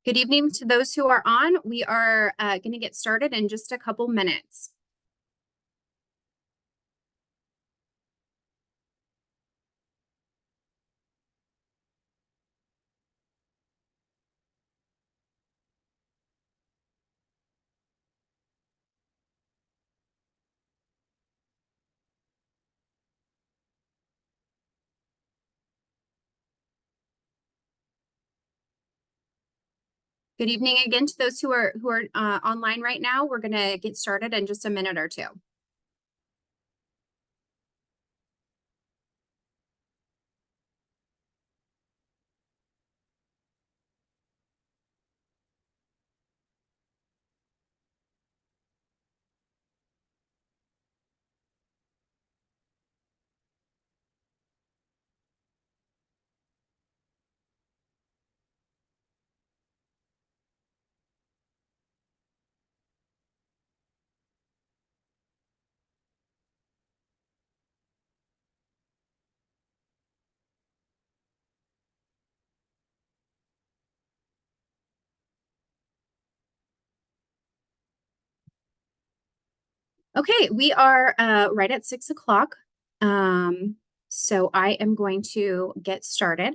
Good evening to those who are on. We are going to get started in just a couple minutes. Good evening again to those who are online right now. We're going to get started in just a minute or two. Okay, we are right at 6 o'clock. So I am going to get started.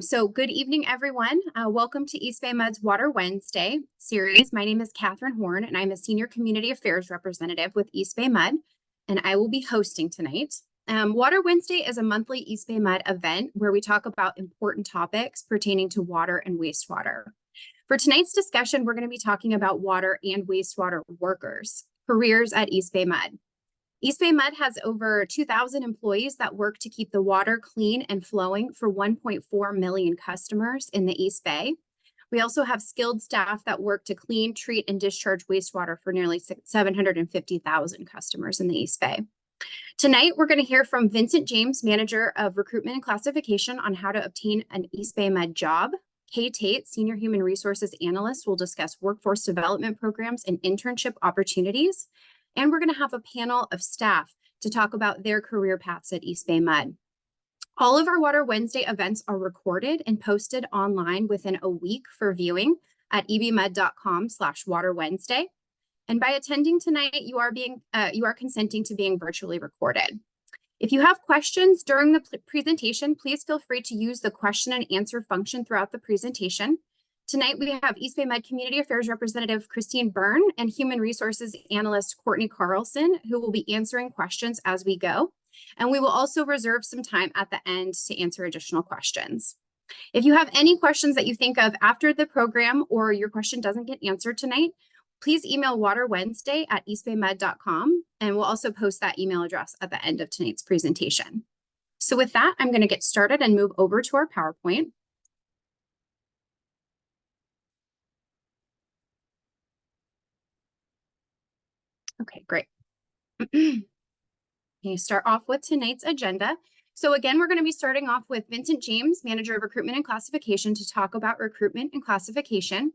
So good evening, everyone. Welcome to EBMUD's Water Wednesday series. My name is Catherine Horn, and I'm a Senior Community Affairs Representative with EBMUD, and I will be hosting tonight. Water Wednesday is a monthly EBMUD event where we talk about important topics pertaining to water and wastewater. For tonight's discussion, we're going to be talking about water and wastewater workers, careers at EBMUD. EBMUD has over 2,000 employees that work to keep the water clean and flowing for 1.4 million customers in the East Bay. We also have skilled staff that work to clean, treat, and discharge wastewater for nearly 750,000 customers in the East Bay. Tonight, we're going to hear from Vincent James, Manager of Recruitment and Classification, on how to obtain an EBMUD job. Kay Tate, Senior Human Resources Analyst, will discuss workforce development programs and internship opportunities. And we're going to have a panel of staff to talk about their career paths at EBMUD. All of our Water Wednesday events are recorded and posted online within a week for viewing at ebmud.com/waterwednesday. And by attending tonight, you are consenting to being virtually recorded. If you have questions during the presentation, please feel free to use the question and answer function throughout the presentation. Tonight, we have EBMUD Community Affairs Representative Christine Byrne and Human Resources Analyst Courtney Carlson, who will be answering questions as we go. And we will also reserve some time at the end to answer additional questions. If you have any questions that you think of after the program or your question doesn't get answered tonight, please email waterwednesday@ebmud.com, and we'll also post that email address at the end of tonight's presentation. So with that, I'm going to get started and move over to our PowerPoint. Okay, great. Okay, start off with tonight's agenda. So again, we're going to be starting off with Vincent James, Manager of Recruitment and Classification, to talk about recruitment and classification.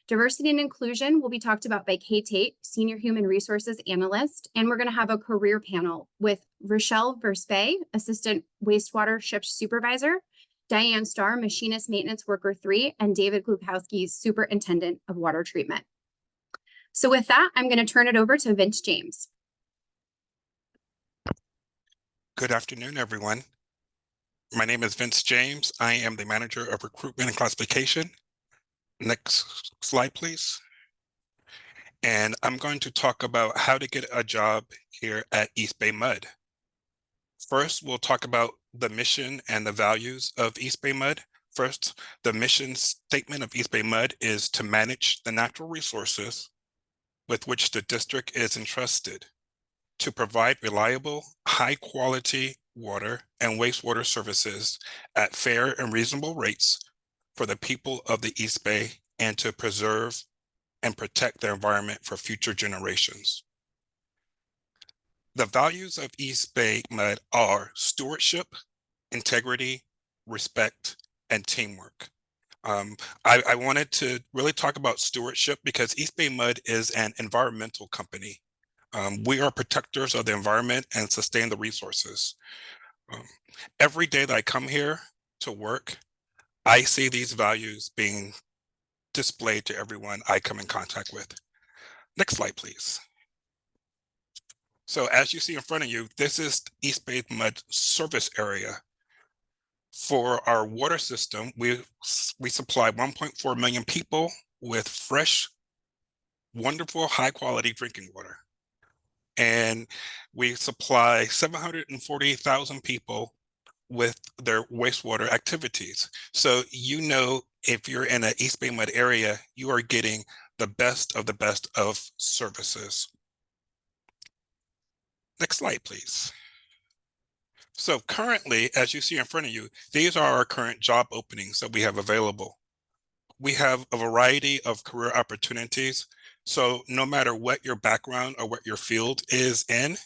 Diversity and inclusion will be talked about by Kay Tate, Senior Human Resources Analyst, and we're going to have a career panel with Rochelle Verspe, Assistant Wastewater Shift Supervisor, Diane Starr, Machinist Maintenance Worker 3, and David Glukowski, Superintendent of Water Treatment. So with that, I'm going to turn it over to Vince James. Good afternoon, everyone. My name is Vince James. I am the Manager of Recruitment and Classification. Next slide, please. And I'm going to talk about how to get a job here at EBMUD. First, we'll talk about the mission and the values of EBMUD. First, the mission statement of EBMUD is to manage the natural resources with which the district is entrusted, to provide reliable, high-quality water and wastewater services at fair and reasonable rates for the people of the East Bay, and to preserve and protect their environment for future generations. The values of EBMUD are stewardship, integrity, respect, and teamwork. I wanted to really talk about stewardship because EBMUD is an environmental company. We are protectors of the environment and sustain the resources. Every day that I come here to work, I see these values being displayed to everyone I come in contact with. Next slide, please. So as you see in front of you, this is East Bay Mud service area. For our water system, we supply 1.4 million people with fresh, wonderful, high quality drinking water. And we supply 740,000 people with their wastewater activities. So you know, if you're in an East Bay Mud area, you are getting the best of services. Next slide, please. So currently, as you see in front of you, these are our current job openings that we have available. We have a variety of career opportunities. So no matter what your background or what your field is in,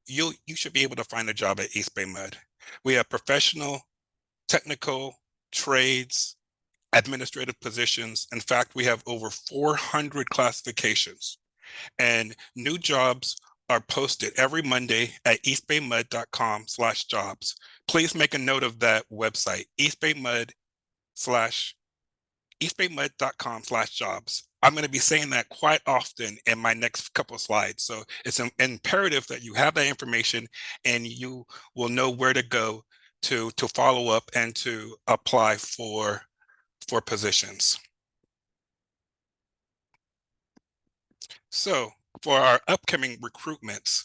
you should be able to find a job at East Bay Mud. We have professional, technical, trades, administrative positions. In fact, we have over 400 classifications, and new jobs are posted every Monday at eastbaymud.com/jobs. Please make a note of that website, eastbaymud.com/jobs. I'm going to be saying that quite often in my next couple of slides. So it's imperative that you have that information and you will know where to go to follow up and to apply for positions. So for our upcoming recruitments,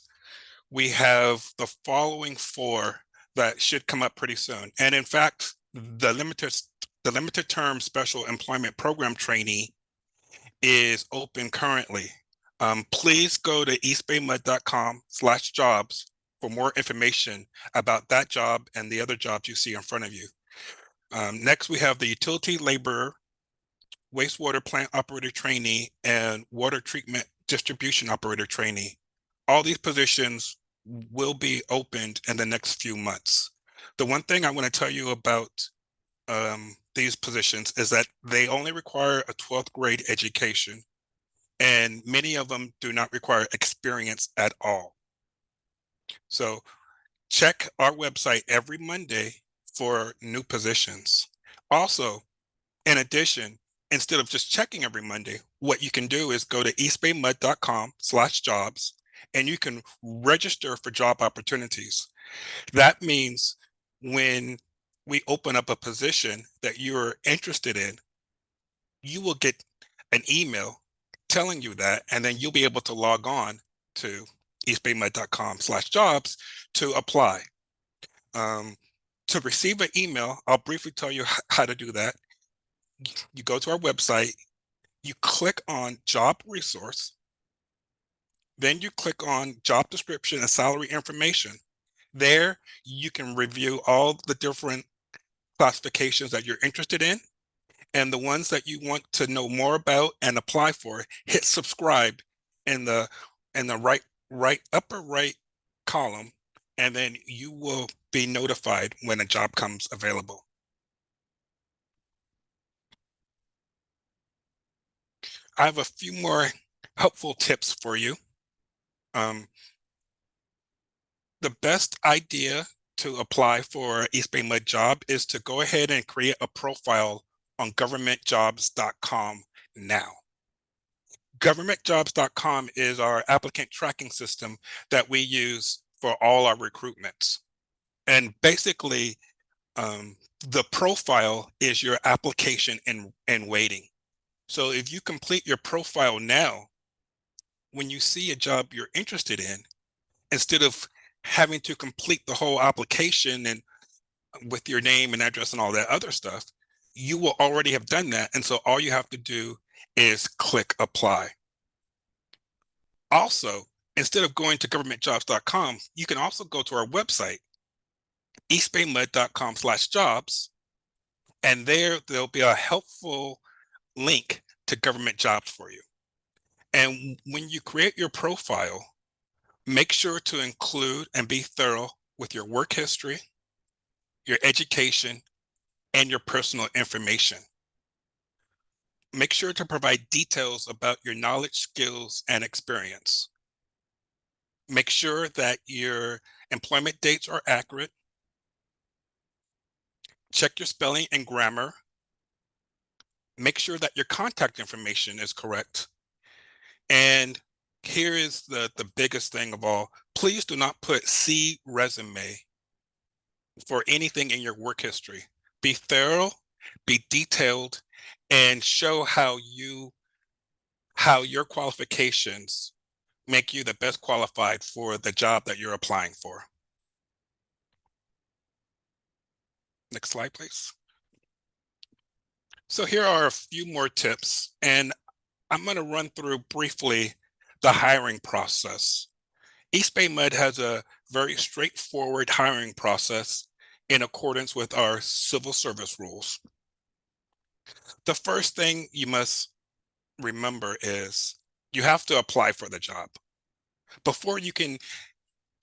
we have the following four that should come up pretty soon. And in fact, the limited term special employment program trainee is open currently. Please go to eastbaymud.com/jobs for more information about that job and the other jobs you see in front of you. Next, we have the utility laborer, wastewater plant operator trainee, and water treatment distribution operator trainee. All these positions will be opened in the next few months. The one thing I want to tell you about these positions is that they only require a 12th grade education, and many of them do not require experience at all. So check our website every Monday for new positions. Also, in addition, instead of just checking every Monday, what you can do is go to eastbaymud.com/jobs and you can register for job opportunities. That means when we open up a position that you're interested in, you will get an email telling you that, and then you'll be able to log on to eastbaymud.com/jobs to apply. Um, to receive an email, I'll briefly tell you how to do that. You go to our website, you click on job resource, then you click on job description and salary information. There, you can review all the different classifications that you're interested in, and the ones that you want to know more about and apply for, hit subscribe in the upper right column, and then you will be notified when a job comes available. I have a few more helpful tips for you. The best idea to apply for an East Bay Mud job is to go ahead and create a profile on governmentjobs.com now. Governmentjobs.com is our applicant tracking system that we use for all our recruitments. And basically, the profile is your application in waiting. So if you complete your profile now, when you see a job you're interested in, instead of having to complete the whole application and with your name and address and all that other stuff, you will already have done that. And so all you have to do is click apply. Also, instead of going to governmentjobs.com, you can also go to our website, eastbaymud.com/jobs, and there'll be a helpful link to government jobs for you. And when you create your profile, make sure to include and be thorough with your work history, your education, and your personal information. Make sure to provide details about your knowledge, skills, and experience. Make sure that your employment dates are accurate. Check your spelling and grammar. Make sure that your contact information is correct. And here is the biggest thing of all. Please do not put C resume for anything in your work history. Be thorough, be detailed, and show how your qualifications make you the best qualified for the job that you're applying for. Next slide, please. So here are a few more tips, and I'm going to run through briefly the hiring process. East Bay MUD has a very straightforward hiring process in accordance with our civil service rules. The first thing you must remember is you have to apply for the job. Before you can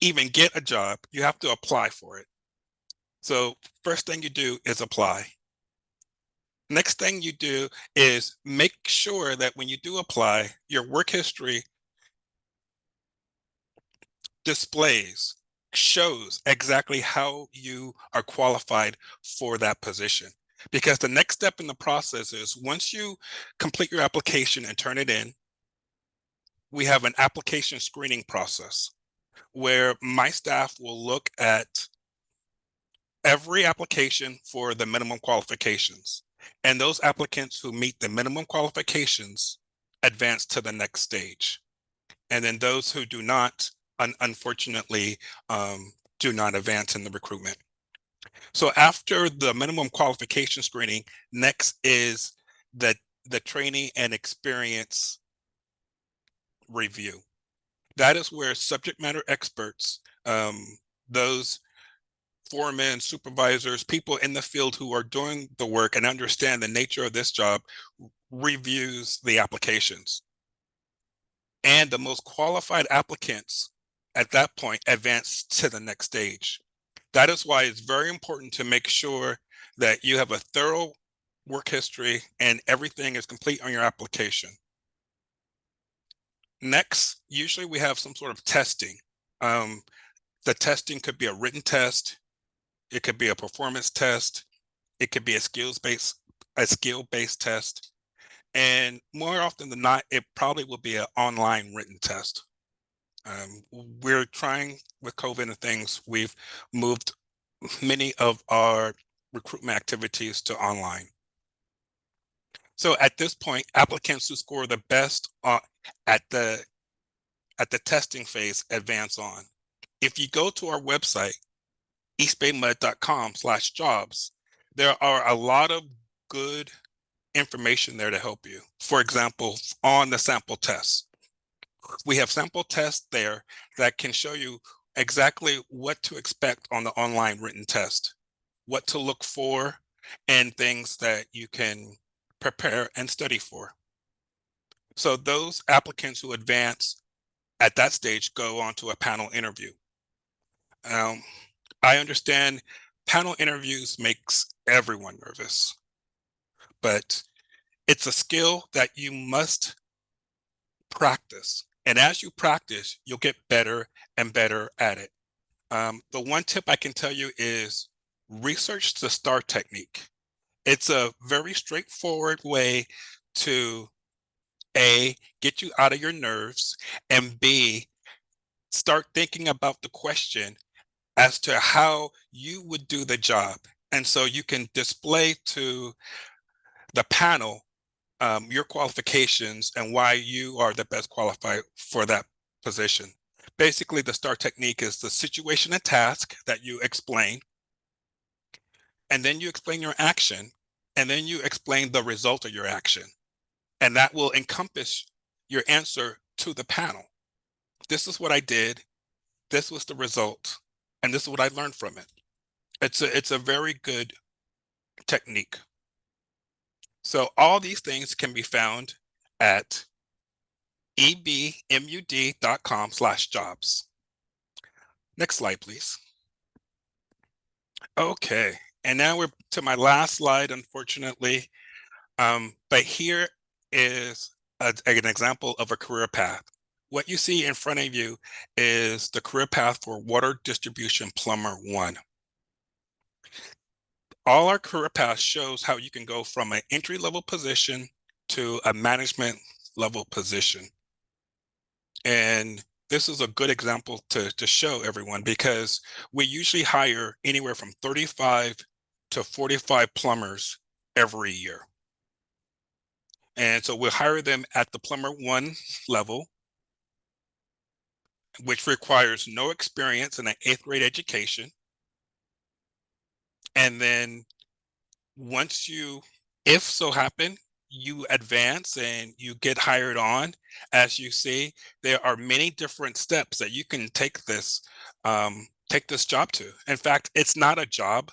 even get a job, you have to apply for it. So first thing you do is apply. Next thing you do is make sure that when you do apply, your work history displays, shows exactly how you are qualified for that position. Because the next step in the process is once you complete your application and turn it in, we have an application screening process where my staff will look at every application for the minimum qualifications. And those applicants who meet the minimum qualifications advance to the next stage. And then those who do not, unfortunately, do not advance in the recruitment. So after the minimum qualification screening, next is the training and experience review. That is where subject matter experts, those foremen, supervisors, people in the field who are doing the work and understand the nature of this job, reviews the applications. And the most qualified applicants at that point advance to the next stage. That is why it's very important to make sure that you have a thorough work history and everything is complete on your application. Next, usually we have some sort of testing. The testing could be a written test, it could be a performance test, it could be a skill-based test, and more often than not, it probably will be an online written test. We're trying with COVID and things, we've moved many of our recruitment activities to online. So at this point, applicants who score the best at the testing phase advance on. If you go to our website, eastbaymud.com/jobs, there are a lot of good information there to help you. For example, on the sample tests, we have sample tests there that can show you exactly what to expect on the online written test, what to look for, and things that you can prepare and study for. So those applicants who advance at that stage go on to a panel interview. I understand panel interviews makes everyone nervous, but it's a skill that you must practice. And as you practice, you'll get better and better at it. The one tip I can tell you is research the STAR technique. It's a very straightforward way to A, get you out of your nerves, and B, start thinking about the question as to how you would do the job. And so you can display to the panel your qualifications and why you are the best qualified for that position. Basically, the STAR technique is the situation and task that you explain, and then you explain your action, and then you explain the result of your action. And that will encompass your answer to the panel. This is what I did, this was the result, and this is what I learned from it. It's a very good technique. So all these things can be found at ebmud.com/jobs. Next slide, please. Okay, and now we're to my last slide, unfortunately. But here is an example of a career path. What you see in front of you is the career path for Water Distribution Plumber 1. All our career path shows how you can go from an entry-level position to a management level position. And this is a good example to show everyone, because we usually hire anywhere from 35 to 45 plumbers every year. And so we'll hire them at the plumber 1 level, which requires no experience in an 8th grade education. And then once you, if so happen, you advance and you get hired on, as you see, there are many different steps that you can take this job to. In fact, it's not a job,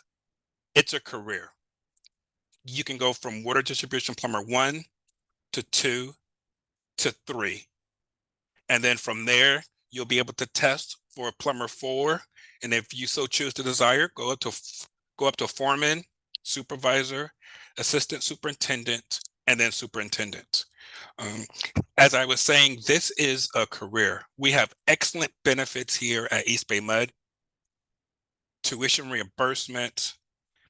it's a career. You can go from water distribution plumber 1 to 2 to 3. And then from there, you'll be able to test for plumber 4. And if you so choose to desire, go up to foreman, supervisor, assistant superintendent, and then superintendent. Um, as I was saying, this is a career. We have excellent benefits here at East Bay MUD: tuition reimbursement,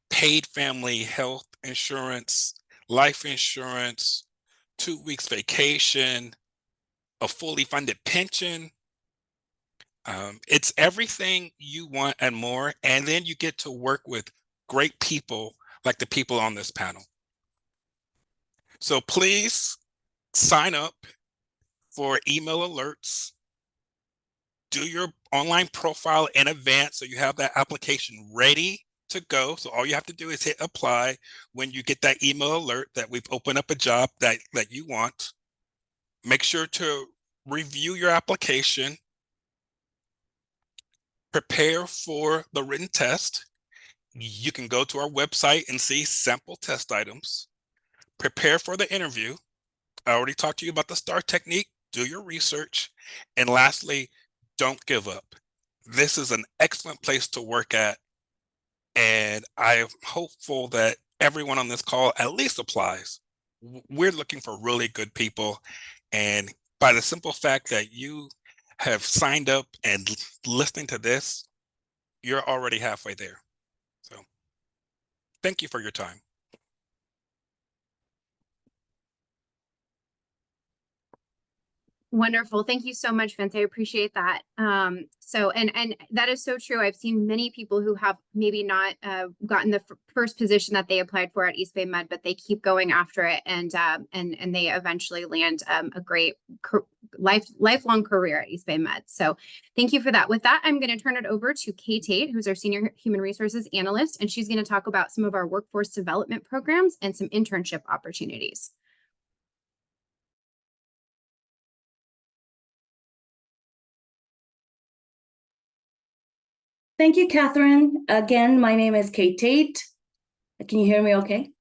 paid family health insurance, life insurance, 2 weeks vacation, a fully funded pension. It's everything you want and more. And then you get to work with great people like the people on this panel. So please sign up for email alerts. Do your online profile in advance so you have that application ready to go. So all you have to do is hit apply when you get that email alert that we've opened up a job that you want. Make sure to review your application. Prepare for the written test. You can go to our website and see sample test items. Prepare for the interview. I already talked to you about the STAR technique. Do your research. And lastly, don't give up. This is an excellent place to work at. And I am hopeful that everyone on this call at least applies. We're looking for really good people. And by the simple fact that you have signed up and listening to this, you're already halfway there. So thank you for your time. Wonderful. Thank you so much, Vince. I appreciate that. And that is so true. I've seen many people who have maybe not gotten the first position that they applied for at East Bay MUD, but they keep going after it, and they eventually land a great lifelong career at East Bay MUD. So thank you for that. With that, I'm going to turn it over to Kay Tate, who's our Senior Human Resources Analyst, and she's going to talk about some of our workforce development programs and some internship opportunities. Thank you, Catherine. Again, my name is Kate Tate. Can you hear me okay?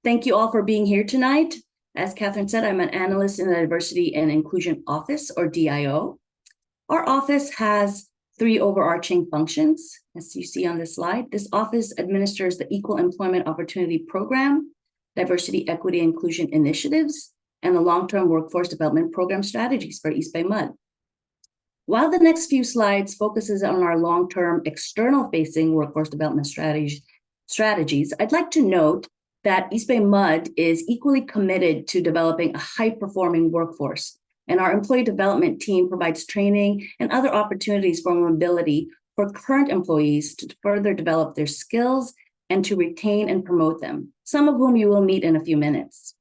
Thank you all for being here tonight. As Catherine said, I'm an analyst in the Diversity and Inclusion Office, or DIO. Our office has 3 overarching functions, as you see on this slide. This office administers the Equal Employment Opportunity Program, Diversity, Equity, and Inclusion Initiatives, and the Long-Term Workforce Development Program strategies for East Bay MUD. While the next few slides focuses on our long-term external-facing workforce development strategies, I'd like to note that East Bay MUD is equally committed to developing a high-performing workforce, and our employee development team provides training and other opportunities for mobility for current employees to further develop their skills and to retain and promote them, some of whom you will meet in a few minutes.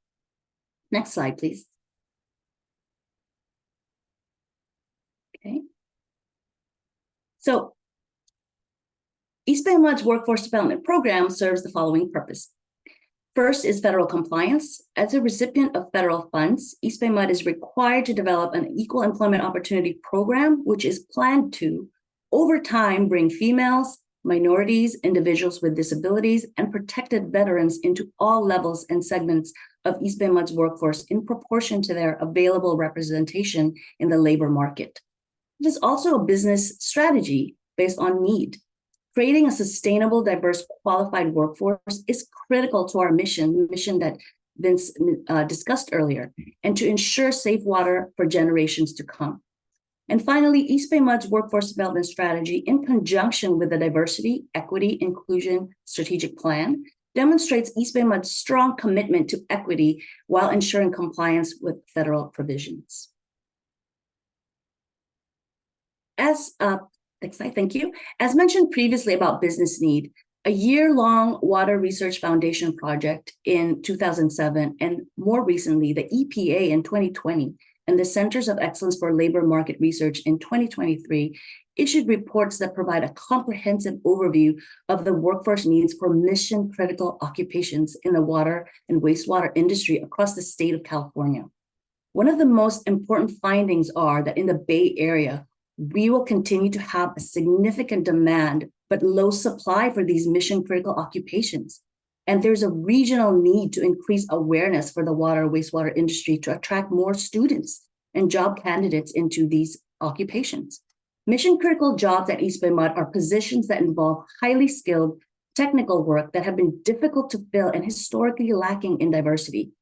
Next slide, please. Okay. So East Bay MUD's workforce development program serves the following purpose. First is federal compliance. As a recipient of federal funds, East Bay MUD is required to develop an equal employment opportunity program, which is planned to, over time, bring females, minorities, individuals with disabilities, and protected veterans into all levels and segments of East Bay MUD's workforce in proportion to their available representation in the labor market. It is also a business strategy based on need. Creating a sustainable, diverse, qualified workforce is critical to our mission, the mission that Vince discussed earlier, and to ensure safe water for generations to come. And finally, East Bay MUD's workforce development strategy, in conjunction with the Diversity, Equity, Inclusion Strategic Plan, demonstrates East Bay MUD's strong commitment to equity while ensuring compliance with federal provisions. Next slide, thank you. As mentioned previously about business need, a year-long Water Research Foundation project in 2007, and more recently, the EPA in 2020, and the Centers of Excellence for Labor Market Research in 2023 issued reports that provide a comprehensive overview of the workforce needs for mission-critical occupations in the water and wastewater industry across the state of California. One of the most important findings are that in the Bay Area, we will continue to have a significant demand but low supply for these mission-critical occupations. And there's a regional need to increase awareness for the water wastewater industry to attract more students and job candidates into these occupations. Mission-critical jobs at East Bay MUD are positions that involve highly skilled technical work that have been difficult to fill and historically lacking in diversity.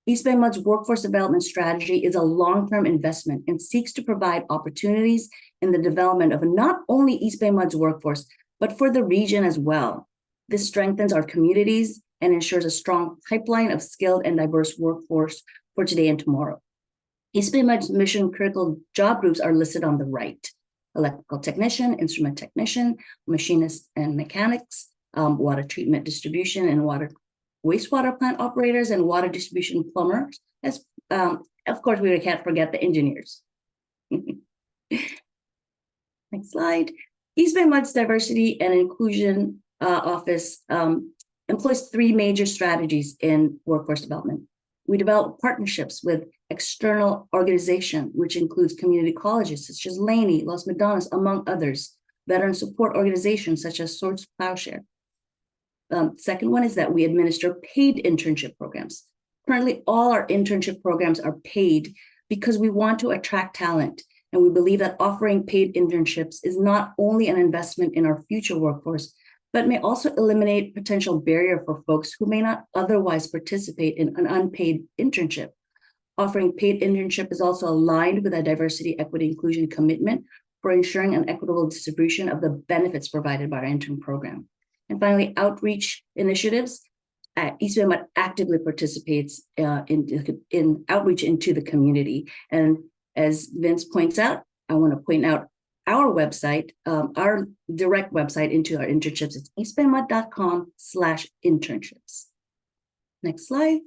East Bay MUD's workforce development strategy is a long-term investment and seeks to provide opportunities in the development of not only East Bay MUD's workforce, but for the region as well. This strengthens our communities and ensures a strong pipeline of skilled and diverse workforce for today and tomorrow. East Bay MUD's mission-critical job groups are listed on the right: electrical technician, instrument technician, machinist and mechanics, water treatment distribution and wastewater plant operators, and water distribution plumbers. As of course, we can't forget the engineers. Next slide. East Bay MUD's Diversity and Inclusion Office employs three major strategies in workforce development. We develop partnerships with external organizations, which includes community colleges such as Laney, Los Medanos, among others, veteran support organizations such as Swords Plowshare. Second one is that we administer paid internship programs. Currently, all our internship programs are paid because we want to attract talent. And we believe that offering paid internships is not only an investment in our future workforce, but may also eliminate potential barrier for folks who may not otherwise participate in an unpaid internship. Offering paid internship is also aligned with our diversity, equity, inclusion commitment for ensuring an equitable distribution of the benefits provided by our intern program. And finally, outreach initiatives. East Bay MUD actively participates in outreach into the community. And as Vince points out, I want to point out our website, our direct website into our internships. It's eastbaymud.com/internships. Next slide.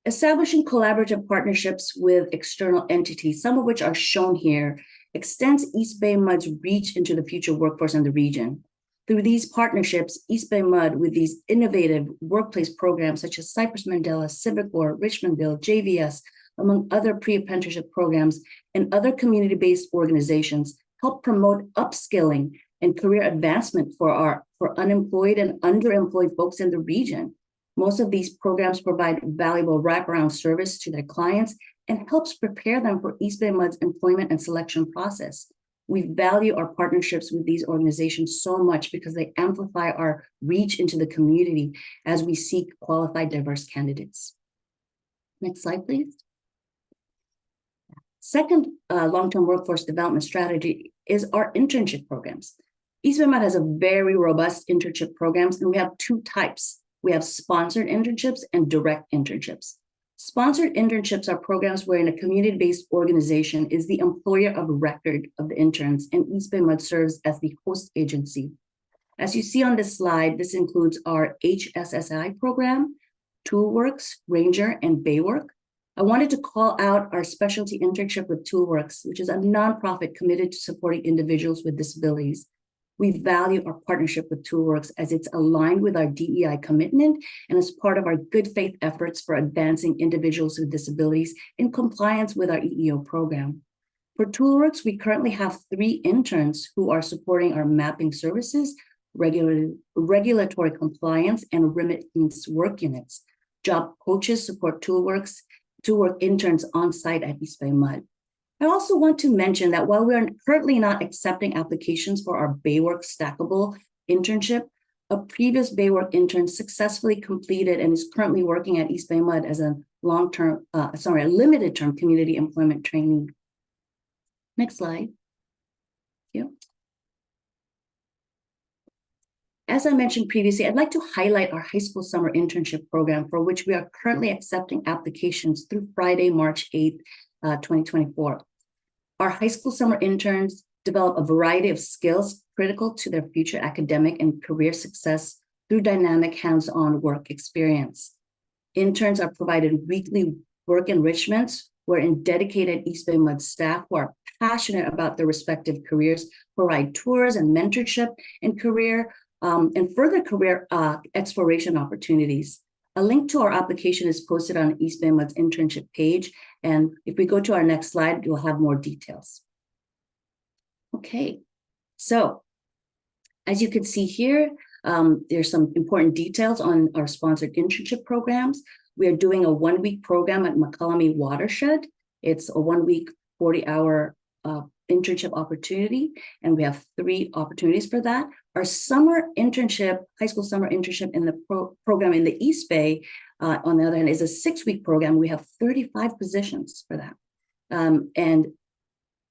Establishing collaborative partnerships with external entities, some of which are shown here, extends East Bay MUD's reach into the future workforce in the region. Through these partnerships, East Bay MUD, with these innovative workplace programs such as Cypress Mandela, Civic War, Richmondville, JVS, among other pre-apprenticeship programs and other community-based organizations, help promote upskilling and career advancement for unemployed and underemployed folks in the region. Most of these programs provide valuable wraparound service to their clients and helps prepare them for East Bay MUD's employment and selection process. We value our partnerships with these organizations so much because they amplify our reach into the community as we seek qualified, diverse candidates. Next slide, please. Second long-term workforce development strategy is our internship programs. East Bay MUD has a very robust internship programs, and we have two types. We have sponsored internships and direct internships. Sponsored internships are programs wherein a community-based organization is the employer of record of the interns, and East Bay MUD serves as the host agency. As you see on this slide, this includes our HSSI program, Toolworks, Ranger, and Baywork. I wanted to call out our specialty internship with Toolworks, which is a nonprofit committed to supporting individuals with disabilities. We value our partnership with Toolworks as it's aligned with our DEI commitment and as part of our good faith efforts for advancing individuals with disabilities in compliance with our EEO program. For Toolworks, we currently have 3 interns who are supporting our mapping services, regulatory compliance, and remittance work units. Job coaches support Toolwork interns on site at East Bay MUD. I also want to mention that while we are currently not accepting applications for our Baywork stackable internship, a previous Baywork intern successfully completed and is currently working at East Bay MUD as a limited term community employment trainee. Next slide. Thank you. As I mentioned previously, I'd like to highlight our high school summer internship program, for which we are currently accepting applications through Friday, March 8th, 2024. Our high school summer interns develop a variety of skills critical to their future academic and career success through dynamic hands-on work experience. Interns are provided weekly work enrichments wherein dedicated EBMUD staff who are passionate about their respective careers provide tours and mentorship and career and further career exploration opportunities. A link to our application is posted on EBMUD's internship page. And if we go to our next slide, you'll have more details. Okay, so as you can see here, there's some important details on our sponsored internship programs. We are doing a 1-week program at McCullummy Watershed. It's a 1-week, 40-hour internship opportunity, and we have 3 opportunities for that. Our summer internship, high school summer internship in the program in the East Bay, on the other hand, is a 6-week program. We have 35 positions for that. And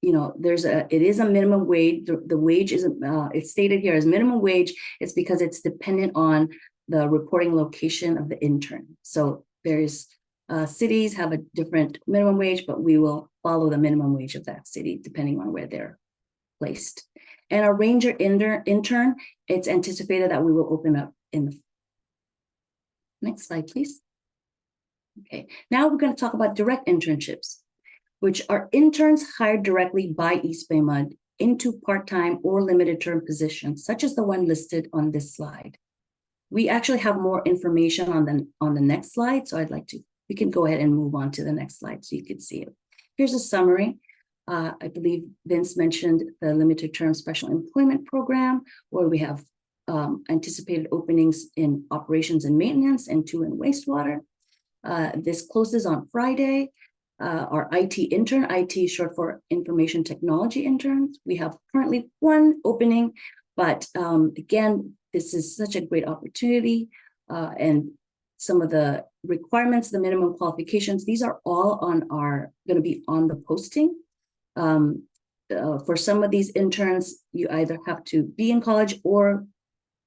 you know, it is a minimum wage. The wage is, it's stated here as minimum wage. It's because it's dependent on the reporting location of the intern. So there's cities have a different minimum wage, but we will follow the minimum wage of that city depending on where they're placed. And our ranger intern, it's anticipated that we will open up in the next slide, please. Okay, now we're going to talk about direct internships, which are interns hired directly by EBMUD into part-time or limited term positions, such as the one listed on this slide. We actually have more information on the next slide, so we can go ahead and move on to the next slide so you can see it. Here's a summary. I believe Vince mentioned the limited term special employment program, where we have anticipated openings in operations and maintenance and 2 in wastewater. This closes on Friday. Our IT intern, IT is short for information technology interns. We have currently 1 opening, but again, this is such a great opportunity. And some of the requirements, the minimum qualifications, these are all going to be on the posting. For some of these interns, you either have to be in college or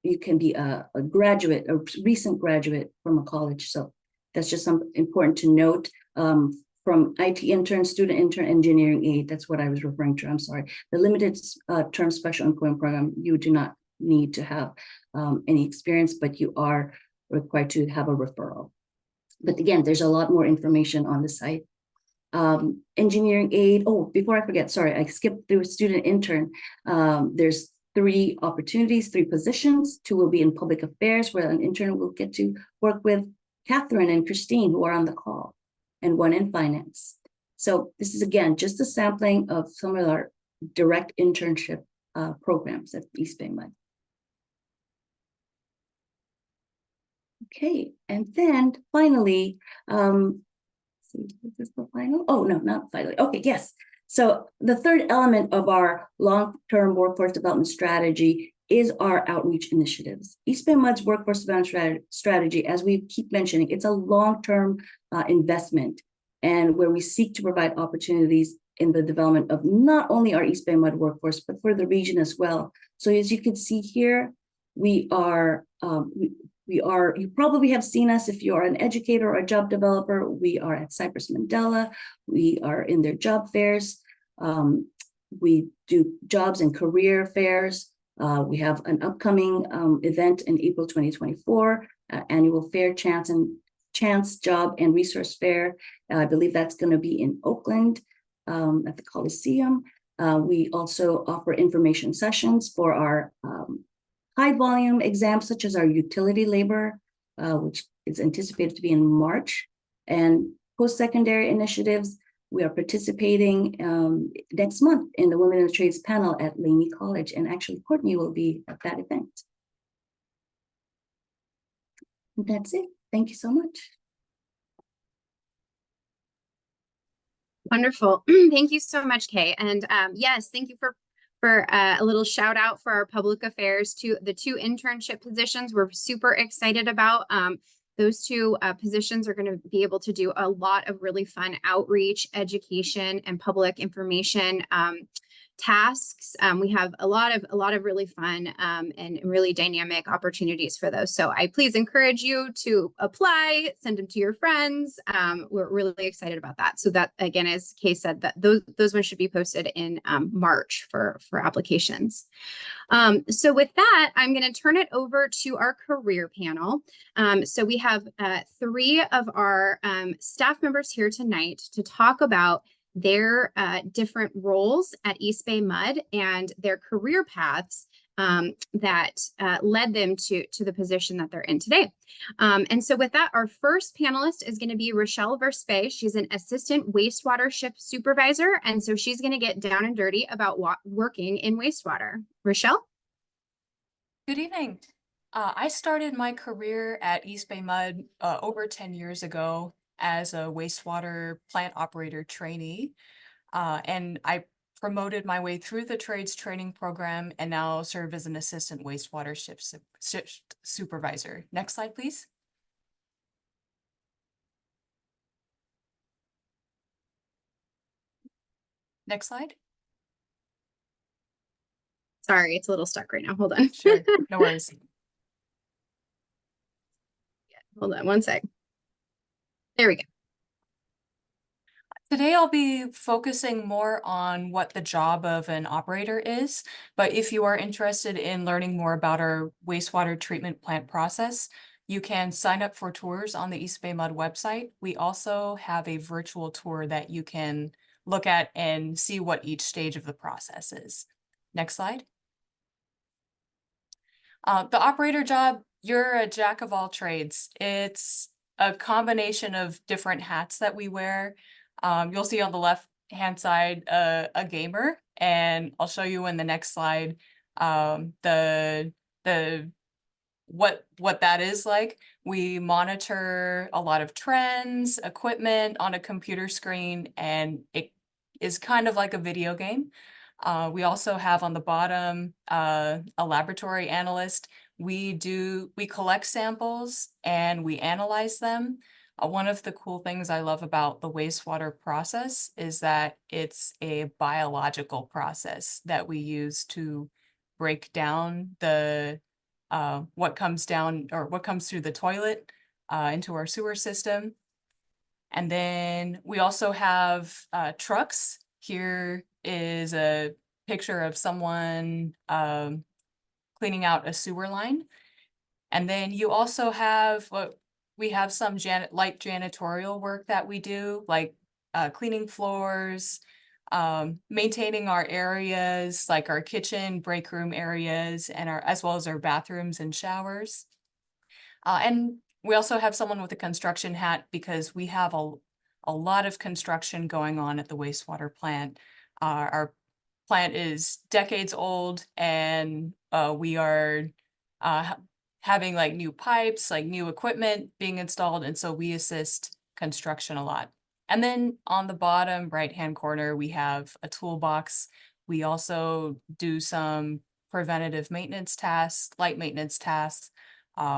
you can be a graduate, a recent graduate from a college. So that's just something important to note. From IT intern, student intern, engineering aid, that's what I was referring to, I'm sorry. The limited term special employment program, you do not need to have any experience, but you are required to have a referral. But again, there's a lot more information on the site. Engineering aid, oh, before I forget, sorry, I skipped through student intern. There's 3 opportunities, 3 positions. 2 will be in public affairs, where an intern will get to work with Catherine and Christine, who are on the call, and 1 in finance. So this is, again, just a sampling of some of our direct internship programs at EBMUD. Okay, and then finally, is this the final? Oh, no, not finally. Okay, yes. So the third element of our long-term workforce development strategy is our outreach initiatives. EBMUD's workforce development strategy, as we keep mentioning, it's a long-term investment, and where we seek to provide opportunities in the development of not only our EBMUD workforce, but for the region as well. So as you can see here, we are, you probably have seen us if you are an educator or a job developer. We are at Cypress Mandela. We are in their job fairs. We do jobs and career fairs. We have an upcoming event in April 2024, annual fair Chance Job and Resource Fair. I believe that's going to be in Oakland at the Coliseum. We also offer information sessions for our high volume exams, such as our utility labor, which is anticipated to be in March, and post-secondary initiatives. We are participating next month in the Women in the Trades panel at Laney College, and actually Courtney will be at that event. And that's it. Thank you so much. Wonderful. Thank you so much, Kay. And yes, thank you for a little shout out for our public affairs to the 2 internship positions we're super excited about. Those two positions are going to be able to do a lot of really fun outreach, education, and public information tasks. We have a lot of really fun and really dynamic opportunities for those. So I please encourage you to apply, send them to your friends. We're really excited about that. So that, again, as Kay said, that those ones should be posted in March for applications. So with that, I'm going to turn it over to our career panel. So we have 3 of our staff members here tonight to talk about their different roles at East Bay MUD and their career paths that led them to the position that they're in today. And so with that, our first panelist is going to be Rochelle Verspe. She's an assistant wastewater shift supervisor. And so she's going to get down and dirty about working in wastewater. Rochelle? Good evening. I started my career at East Bay MUD over 10 years ago as a wastewater plant operator trainee. And I promoted my way through the trades training program and now serve as an assistant wastewater shift supervisor. Next slide, please. Next slide. Sorry, it's a little stuck right now. Hold on. Sure, no worries. Hold on one sec. There we go. Today, I'll be focusing more on what the job of an operator is, but if you are interested in learning more about our wastewater treatment plant process, you can sign up for tours on the East Bay MUD website. We also have a virtual tour that you can look at and see what each stage of the process is. Next slide. The operator job, you're a jack of all trades. It's a combination of different hats that we wear. You'll see on the left-hand side a gamer, and I'll show you in the next slide what that is like. We monitor a lot of trends, equipment on a computer screen, and it is kind of like a video game. We also have on the bottom a laboratory analyst. We collect samples and we analyze them. One of the cool things I love about the wastewater process is that it's a biological process that we use to break down the what comes down or what comes through the toilet into our sewer system. And then we also have trucks. Here is a picture of someone cleaning out a sewer line. And then you also have we have some light janitorial work that we do, like cleaning floors, maintaining our areas, like our kitchen, break room areas, and as well as our bathrooms and showers. And we also have someone with a construction hat because we have a lot of construction going on at the wastewater plant. Our plant is decades old, and we are having like new pipes, like new equipment being installed, and so we assist construction a lot. And then on the bottom right-hand corner, we have a toolbox. We also do some preventative maintenance tasks, light maintenance tasks.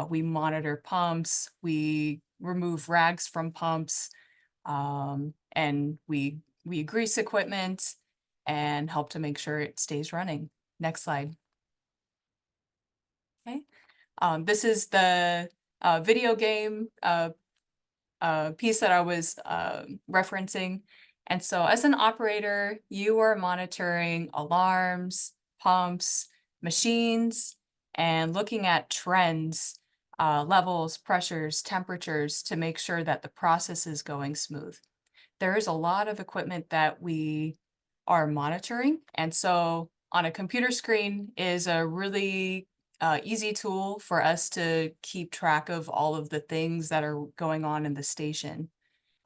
We monitor pumps, we remove rags from pumps, and we grease equipment and help to make sure it stays running. Next slide. Okay. This is the video game piece that I was referencing. And so as an operator, you are monitoring alarms, pumps, machines, and looking at trends, levels, pressures, temperatures to make sure that the process is going smooth. There is a lot of equipment that we are monitoring. And so on a computer screen is a really easy tool for us to keep track of all of the things that are going on in the station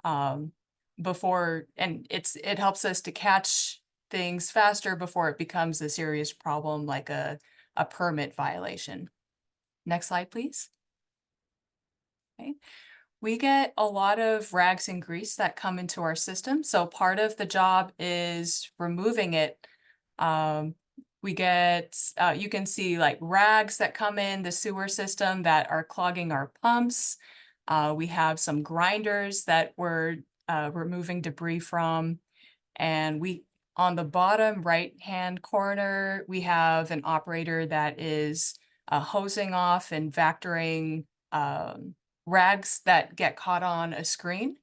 and it helps us to catch things faster before it becomes a serious problem like a permit violation. Next slide, please. Okay. We get a lot of rags and grease that come into our system. So part of the job is removing it. We get, you can see like rags that come in the sewer system that are clogging our pumps. We have some grinders that we're removing debris from. And on the bottom right-hand corner, we have an operator that is hosing off and vectoring rags that get caught on a screen.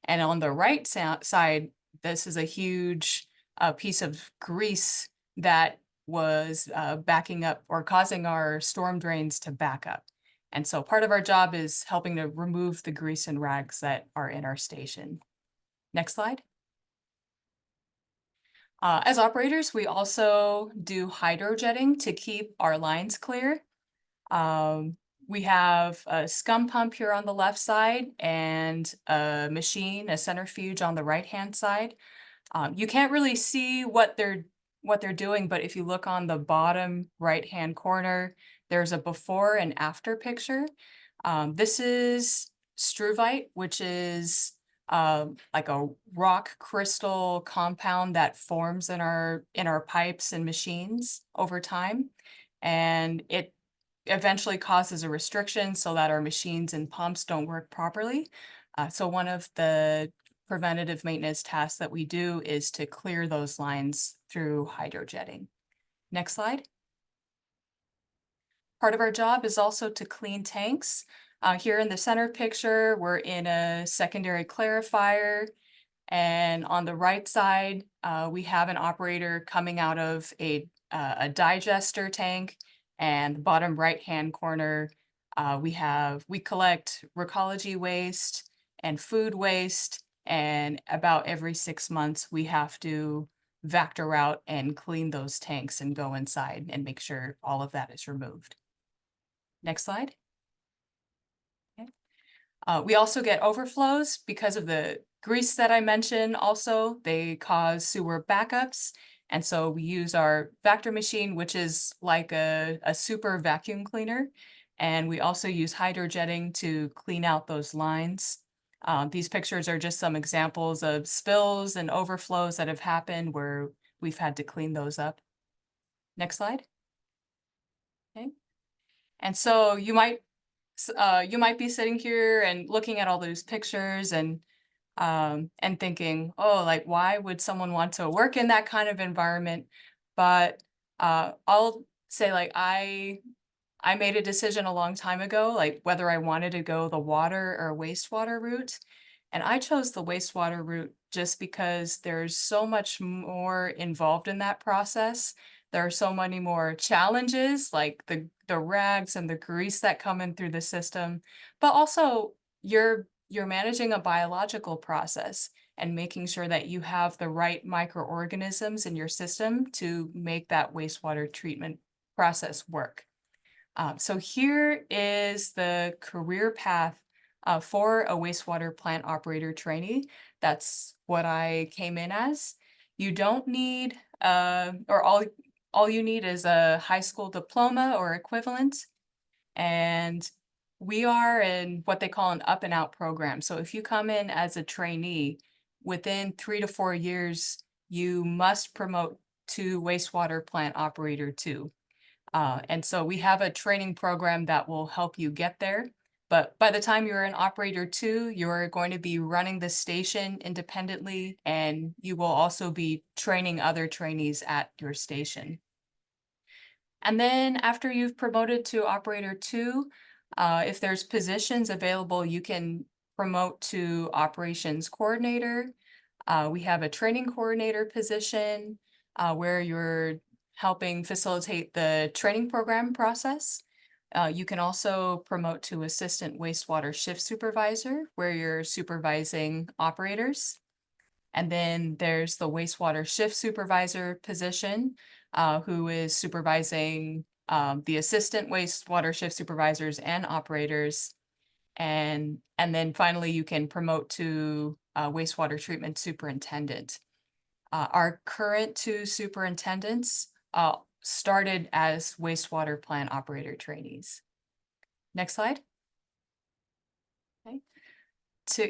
And on the right side, this is a huge piece of grease that was backing up or causing our storm drains to back up. And so part of our job is helping to remove the grease and rags that are in our station. Next slide. As operators, we also do hydrojetting to keep our lines clear. We have a scum pump here on the left side and a machine, a centrifuge on the right-hand side. You can't really see what they're doing, but if you look on the bottom right-hand corner, there's a before and after picture. This is struvite, which is like a rock crystal compound that forms in our pipes and machines over time, and it eventually causes a restriction so that our machines and pumps don't work properly. So one of the preventative maintenance tasks that we do is to clear those lines through hydrojetting. Next slide. Part of our job is also to clean tanks. Here in the center picture, we're in a secondary clarifier. And on the right side, we have an operator coming out of a digester tank. And the bottom right-hand corner, we collect recology waste and food waste. And about every 6 months, we have to vector out and clean those tanks and go inside and make sure all of that is removed. Next slide. Okay. We also get overflows because of the grease that I mentioned. Also, they cause sewer backups. And so we use our vector machine, which is like a super vacuum cleaner. And we also use hydrojetting to clean out those lines. These pictures are just some examples of spills and overflows that have happened where we've had to clean those up. Next slide. Okay. And so you might be sitting here and looking at all those pictures and thinking, oh, like, why would someone want to work in that kind of environment? But I'll say, like, I made a decision a long time ago, like whether I wanted to go the water or wastewater route. And I chose the wastewater route just because there's so much more involved in that process. There are so many more challenges, like the rags and the grease that come in through the system, but also you're managing a biological process and making sure that you have the right microorganisms in your system to make that wastewater treatment process work. So here is the career path for a wastewater plant operator trainee. That's what I came in as. You don't need, or all you need is a high school diploma or equivalent. And we are in what they call an up and out program. So if you come in as a trainee, within 3 to 4 years, you must promote to wastewater plant operator 2. And so we have a training program that will help you get there. But by the time you're an operator 2, you're going to be running the station independently, and you will also be training other trainees at your station. And then after you've promoted to operator 2, if there's positions available, you can promote to operations coordinator. We have a training coordinator position where you're helping facilitate the training program process. You can also promote to assistant wastewater shift supervisor, where you're supervising operators. And then there's the wastewater shift supervisor position, who is supervising the assistant wastewater shift supervisors and operators. And then finally, you can promote to wastewater treatment superintendent. Our current 2 superintendents started as wastewater plant operator trainees. Next slide. Okay.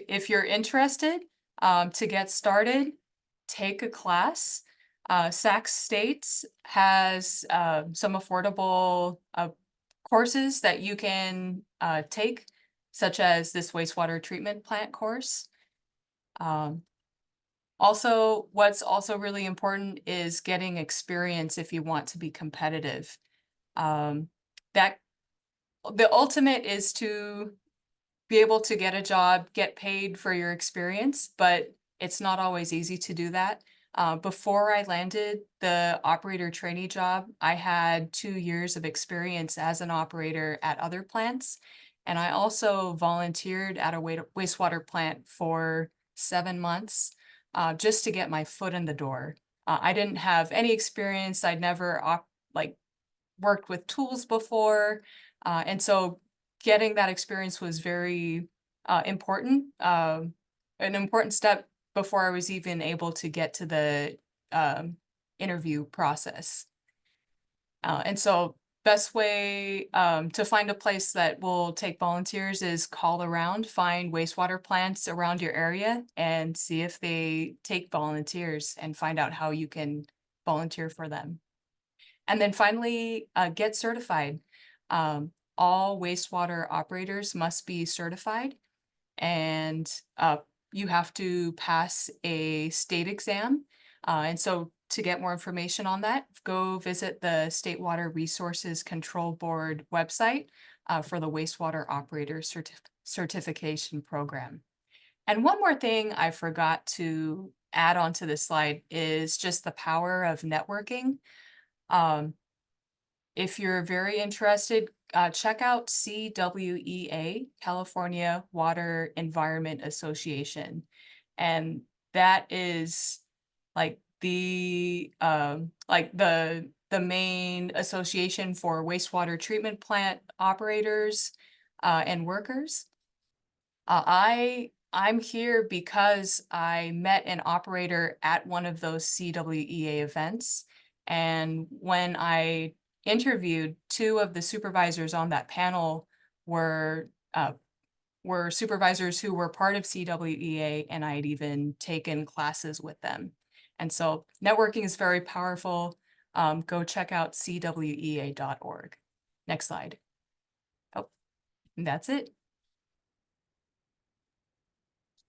If you're interested to get started, take a class. Sac States has some affordable courses that you can take. such as this wastewater treatment plant course. Also, what's also really important is getting experience if you want to be competitive. That the ultimate is to be able to get a job, get paid for your experience, but it's not always easy to do that. Before I landed the operator trainee job, I had 2 years of experience as an operator at other plants. And I also volunteered at a wastewater plant for 7 months just to get my foot in the door. I didn't have any experience. I'd never worked with tools before. And so getting that experience was very important, an important step before I was even able to get to the interview process. And so best way to find a place that will take volunteers is call around, find wastewater plants around your area and see if they take volunteers and find out how you can volunteer for them. And then finally, get certified. All wastewater operators must be certified, and you have to pass a state exam. And so to get more information on that, go visit the State Water Resources Control Board website for the wastewater operator certification program. And one more thing I forgot to add onto this slide is just the power of networking. If you're very interested, check out CWEA, California Water Environment Association. And that is like the main association for wastewater treatment plant operators and workers. I'm here because I met an operator at one of those CWEA events. And when I interviewed, 2 of the supervisors on that panel were supervisors who were part of CWEA, and I had even taken classes with them. And so networking is very powerful. Go check out cwea.org. Next slide. Oh, and that's it.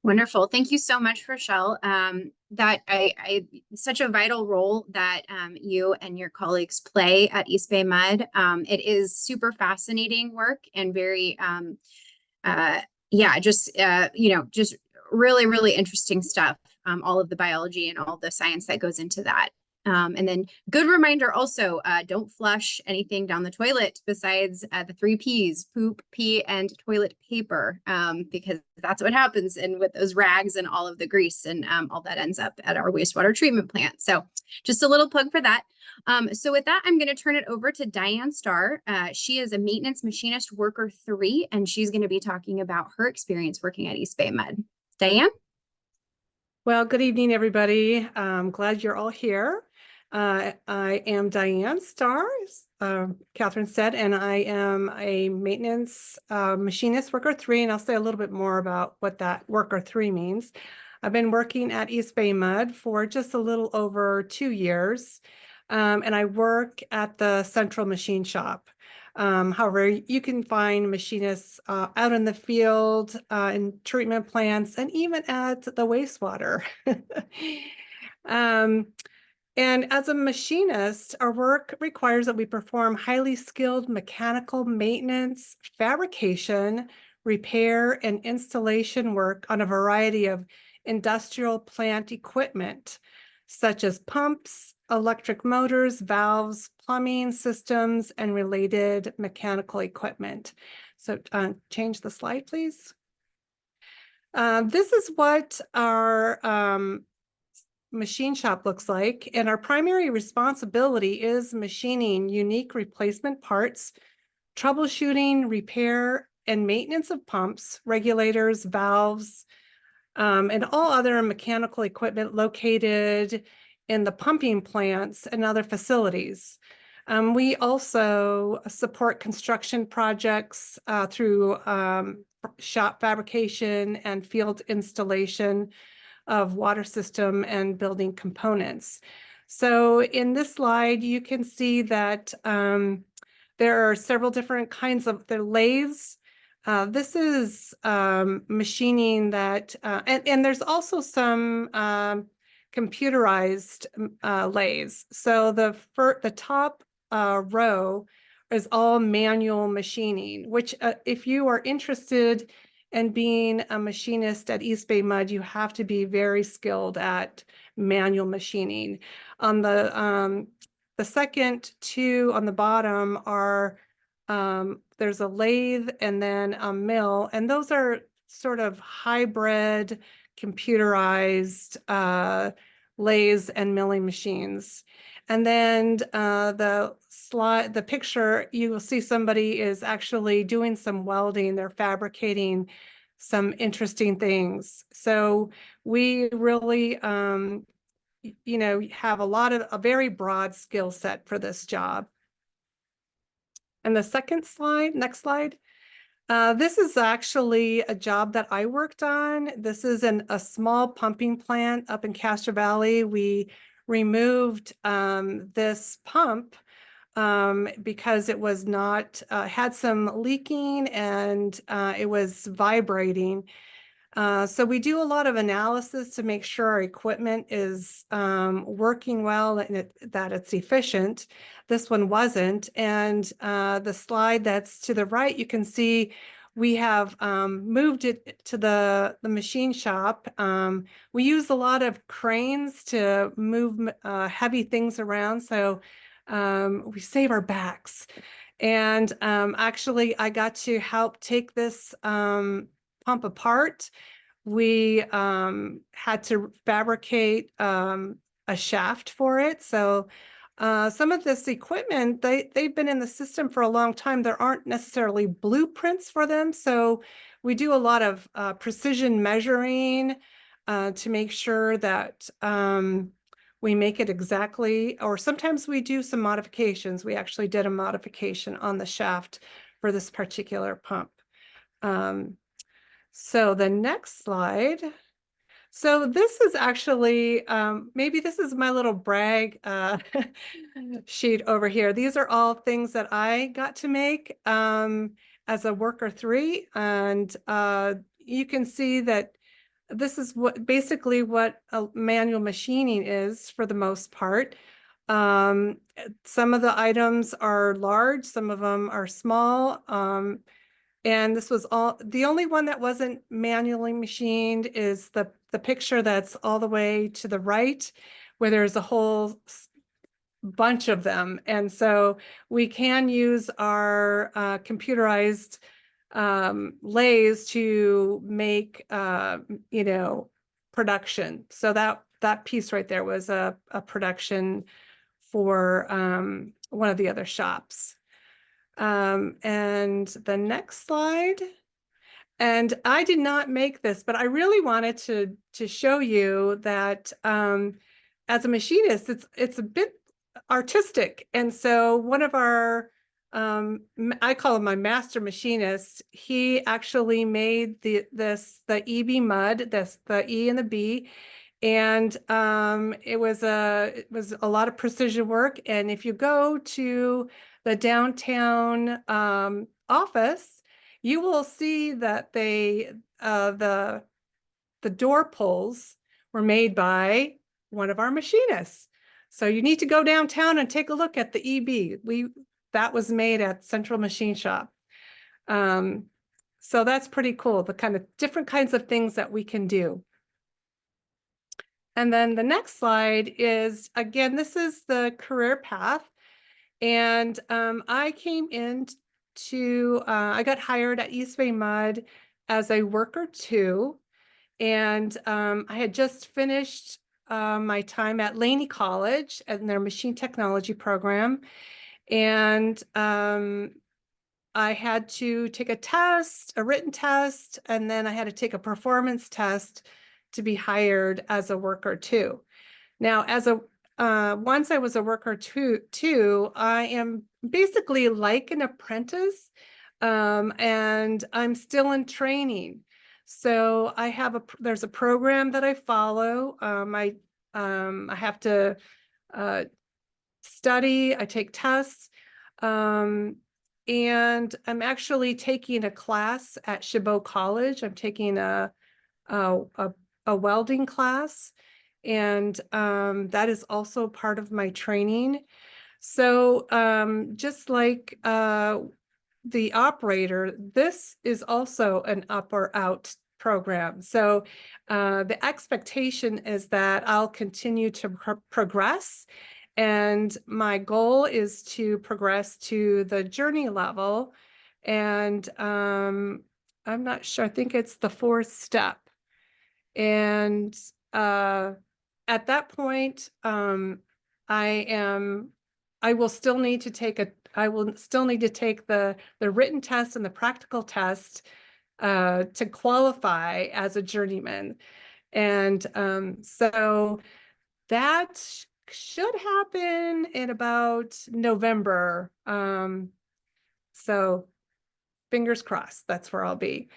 Wonderful. Thank you so much, Rochelle. That such a vital role that you and your colleagues play at EBMUD. It is super fascinating work and very, just really, really interesting stuff. All of the biology and all the science that goes into that. And then good reminder also, don't flush anything down the toilet besides the 3 Ps, poop, pee, and toilet paper, because that's what happens and with those rags and all of the grease and all that ends up at our wastewater treatment plant. So just a little plug for that. So with that, I'm going to turn it over to Diane Starr. She is a maintenance machinist worker 3, and she's going to be talking about her experience working at EBMUD. Diane? Well, good evening, everybody. I'm glad you're all here. I am Diane Starr, Catherine said, and I am a maintenance machinist worker 3, and I'll say a little bit more about what that worker 3 means. I've been working at EBMUD for just a little over 2 years, and I work at the central machine shop. However, you can find machinists out in the field, in treatment plants, and even at the wastewater. And as a machinist, our work requires that we perform highly skilled mechanical maintenance, fabrication, repair, and installation work on a variety of industrial plant equipment, such as pumps, electric motors, valves, plumbing systems, and related mechanical equipment. So change the slide, please. This is what our machine shop looks like, and our primary responsibility is machining unique replacement parts, troubleshooting, repair, and maintenance of pumps, regulators, valves, and all other mechanical equipment located in the pumping plants and other facilities. We also support construction projects through shop fabrication and field installation of water system and building components. So in this slide, you can see that there are several different kinds of the lathes, This is machining that, and there's also some computerized lathes. So the top row is all manual machining, which if you are interested in being a machinist at East Bay MUD, you have to be very skilled at manual machining. On the second two on the bottom are there's a lathe and then a mill, and those are sort of hybrid computerized lathes and milling machines. And then the picture, you will see somebody is actually doing some welding. They're fabricating some interesting things. So we really, have a very broad skill set for this job. And the second slide, next slide. This is actually a job that I worked on. This is a small pumping plant up in Castro Valley. We removed this pump because it was not, had some leaking and it was vibrating. So we do a lot of analysis to make sure our equipment is working well and that it's efficient. This one wasn't. And the slide that's to the right, you can see we have moved it to the machine shop. We use a lot of cranes to move heavy things around. So we save our backs. And actually, I got to help take this pump apart. We had to fabricate a shaft for it. So some of this equipment, they've been in the system for a long time. There aren't necessarily blueprints for them. So we do a lot of precision measuring to make sure that we make it exactly, or sometimes we do some modifications. We actually did a modification on the shaft for this particular pump. So the next slide. So this is actually, maybe this is my little brag sheet over here. These are all things that I got to make as a worker 3. And you can see that this is basically what manual machining is for the most part. Some of the items are large, some of them are small. And this was the only one that wasn't manually machined is the picture that's all the way to the right, where there's a whole bunch of them. And so we can use our computerized lathes to make, production. So that piece right there was a production for one of the other shops. And the next slide. And I did not make this, but I really wanted to show you that as a machinist, it's a bit artistic. And so one of our, I call him my master machinist, he actually made the EBMUD, the E and the B. And it was a lot of precision work. And if you go to the downtown office, you will see that the door pulls were made by one of our machinists. So you need to go downtown and take a look at the EB. That was made at Central Machine Shop. So that's pretty cool, the kind of different kinds of things that we can do. And then the next slide is, again, this is the career path. And I came into, I got hired at East Bay MUD as a worker 2. And I had just finished my time at Laney College and their machine technology program. And I had to take a test, a written test, and then I had to take a performance test to be hired as a worker 2. Now, once I was a worker two, I am basically like an apprentice, and I'm still in training. So there's a program that I follow. I have to study, I take tests, and I'm actually taking a class at Chabot College. I'm taking a welding class, and that is also part of my training. So just like the operator, this is also an up or out program. So the expectation is that I'll continue to progress. And my goal is to progress to the journey level. And I'm not sure, I think it's the 4th step. And at that point, I will still need to take the written test and the practical test to qualify as a journeyman. And so that should happen in about November. So fingers crossed, that's where I'll be.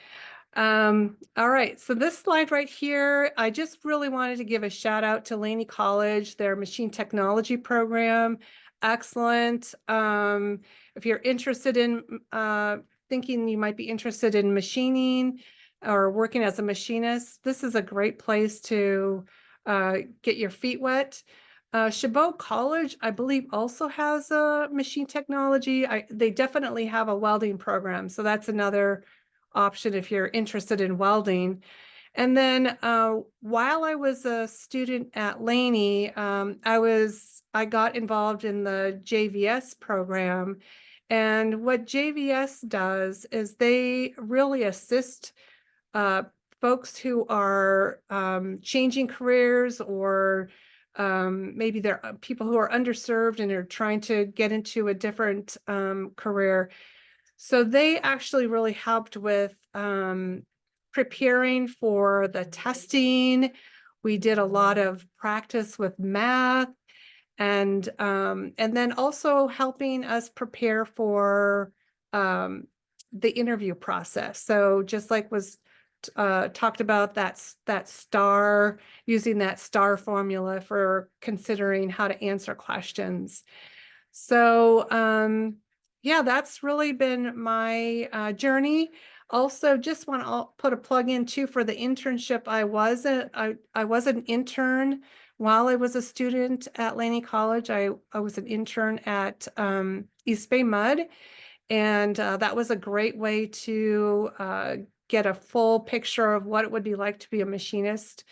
All right, so this slide right here, I just really wanted to give a shout out to Laney College, their machine technology program. Excellent. If you're interested in thinking you might be interested in machining or working as a machinist, this is a great place to get your feet wet. Chabot College, I believe, also has a machine technology. They definitely have a welding program, so that's another option if you're interested in welding. And then while I was a student at Laney, I got involved in the JVS program. And what JVS does is they really assist folks who are changing careers, or maybe they're people who are underserved and are trying to get into a different career. So they actually really helped with preparing for the testing. We did a lot of practice with math, and then also helping us prepare for the interview process. So just like was talked about, that STAR, using that STAR formula for considering how to answer questions. So yeah, that's really been my journey. Also, just want to put a plug in too for the internship. I was an intern while I was a student at Laney College. I was an intern at EBMUD, and that was a great way to get a full picture of what it would be like to be a machinist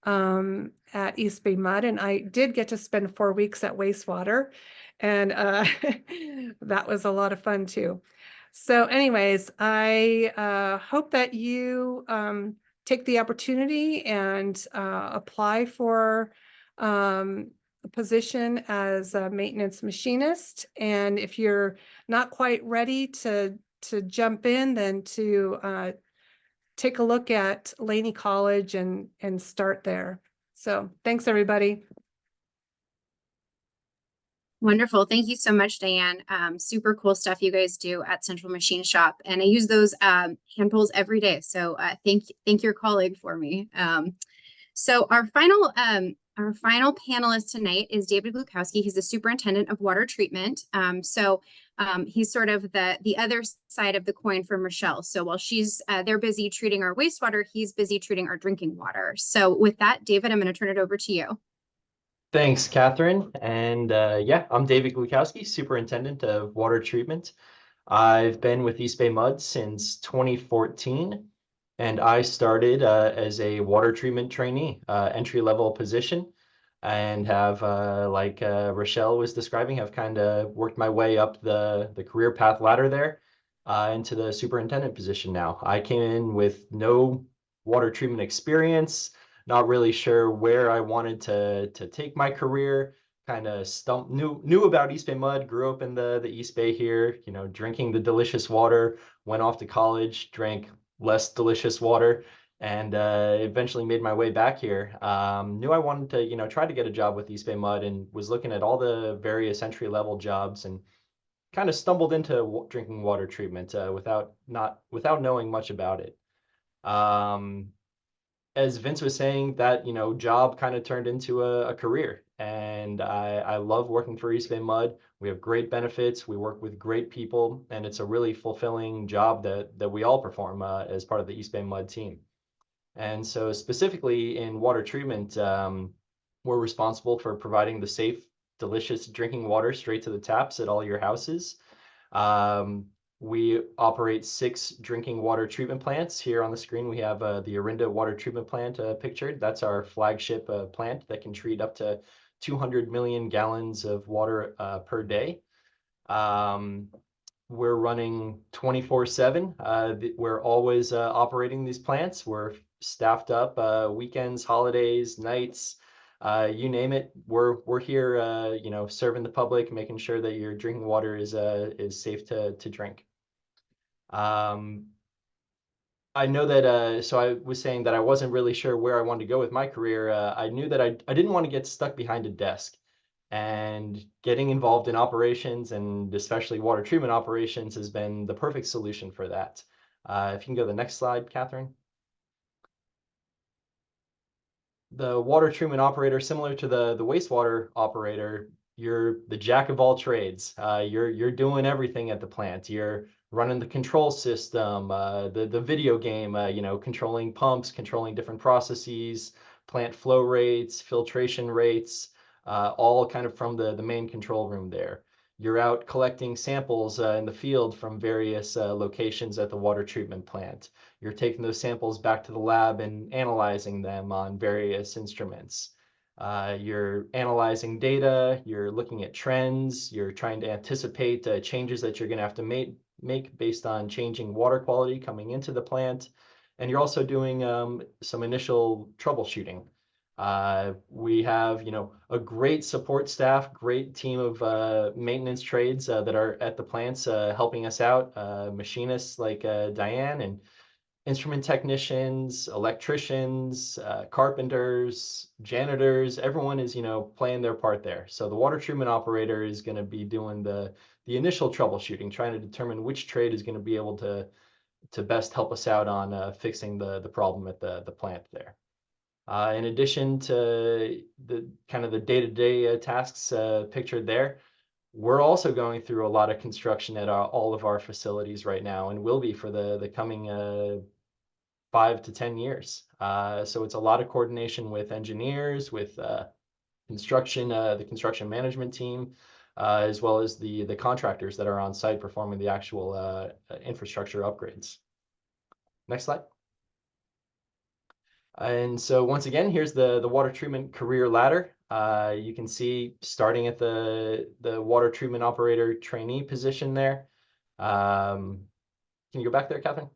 at EBMUD. And I did get to spend 4 weeks at wastewater, and that was a lot of fun too. So anyways, I hope that you take the opportunity and apply for a position as a maintenance machinist. And if you're not quite ready to jump in, then to take a look at Laney College and start there. So thanks, everybody. Wonderful. Thank you so much, Diane. Super cool stuff you guys do at Central Machine Shop. And I use those hand tools every day. So thank your colleague for me. So our final panelist tonight is David Glukowski. He's the superintendent of water treatment. He's sort of the other side of the coin from Rochelle. So while they're busy treating our wastewater, he's busy treating our drinking water. So with that, David, I'm going to turn it over to you. Thanks, Catherine. And yeah, I'm David Glukowski, superintendent of water treatment. I've been with EBMUD since 2014, and I started as a water treatment trainee, entry-level position, and have, like Rochelle was describing, have kind of worked my way up the career path ladder there into the superintendent position now. I came in with no water treatment experience, not really sure where I wanted to take my career. Kind of knew about East Bay Mud, grew up in the East Bay here, you know, drinking the delicious water, went off to college, drank less delicious water, and eventually made my way back here. Knew I wanted to, you know, try to get a job with East Bay Mud, and was looking at all the various entry-level jobs, and kind of stumbled into drinking water treatment without knowing much about it. As Vince was saying, that, you know, job kind of turned into a career. and I love working for East Bay Mud. We have great benefits. We work with great people, and it's a really fulfilling job that we all perform as part of the East Bay Mud team. And so specifically in water treatment, we're responsible for providing the safe, delicious drinking water straight to the taps at all your houses. We operate 6 drinking water treatment plants. Here on the screen, we have the Orinda water treatment plant pictured. That's our flagship plant that can treat up to 200 million gallons of water per day. We're running 24/7. We're always operating these plants. We're staffed up weekends, holidays, nights, you name it. We're here, serving the public, making sure that your drinking water is safe to drink. I know that, so I was saying that I wasn't really sure where I wanted to go with my career. I knew that I didn't want to get stuck behind a desk, and getting involved in operations, and especially water treatment operations, has been the perfect solution for that. If you can go to the next slide, Catherine. The water treatment operator, similar to the wastewater operator, you're the jack of all trades. You're doing everything at the plant. You're running the control system, the video game, controlling pumps, controlling different processes, plant flow rates, filtration rates, all kind of from the main control room there. You're out collecting samples in the field from various locations at the water treatment plant. You're taking those samples back to the lab and analyzing them on various instruments. You're analyzing data, you're looking at trends, you're trying to anticipate changes that you're going to have to make based on changing water quality coming into the plant. And you're also doing some initial troubleshooting. We have, a great support staff, great team of maintenance trades that are at the plants helping us out, machinists like Diane, and instrument technicians, electricians, carpenters, janitors. Everyone is, playing their part there. So the water treatment operator is going to be doing the initial troubleshooting, trying to determine which trade is going to be able to best help us out on fixing the problem at the plant there. In addition to the kind of the day-to-day tasks pictured there, we're also going through a lot of construction at all of our facilities right now, and will be for the coming 5 to 10 years. So it's a lot of coordination with engineers, with construction, the construction management team, as well as the contractors that are on site performing the actual infrastructure upgrades. Next slide. And so once again, here's the water treatment career ladder. You can see starting at the water treatment operator trainee position there. Can you go back there, Catherine?